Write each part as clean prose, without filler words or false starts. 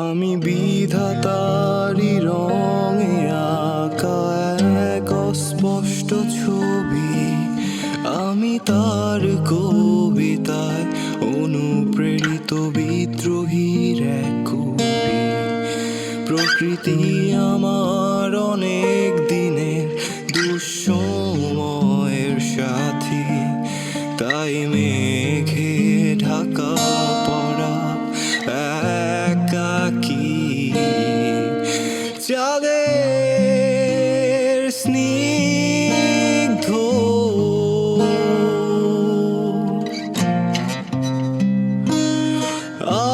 আমি বিধাতারি রঙে আঁকা এক অস্পষ্ট ছবি, আমি তার কবিতায় অনুপ্রেরিত বিদ্রোহীর এক কবি। প্রকৃতি আমার অনেক দিনের দুঃসময়ের সাথী, তাই মেঘে ঢাকা পড়া একাকী চাঁদের স্নিগ্ধ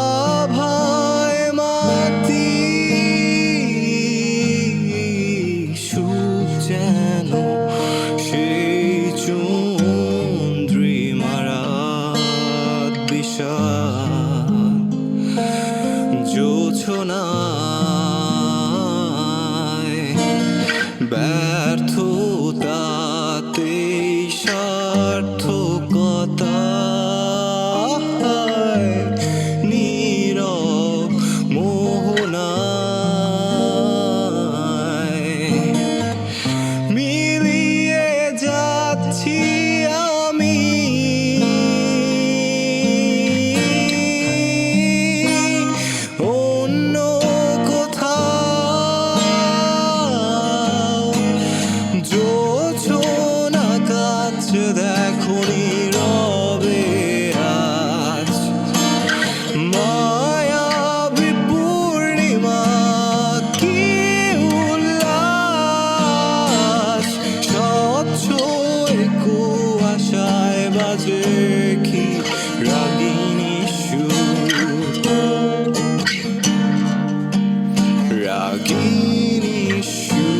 আভায় মাতি সুখ যেন সেই চন্দ্রিমারাত বিশাল জোছনায় ব্যর্থতাতেই সার্থকতা, নীরব মোহনায় মিলিয়ে যাচ্ছি আমি অন্য কোথাও। জোছনা কাছে দেখো নীরবে আজ মায়াবী পূর্ণিমা, কি উল্লাস স্বচ্ছ কুয়াশায় বাজে কি রাগিনী সুর, রাগিনী সুর।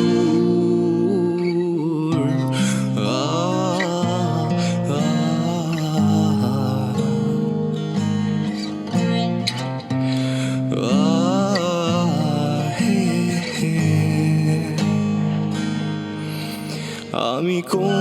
আমি কোন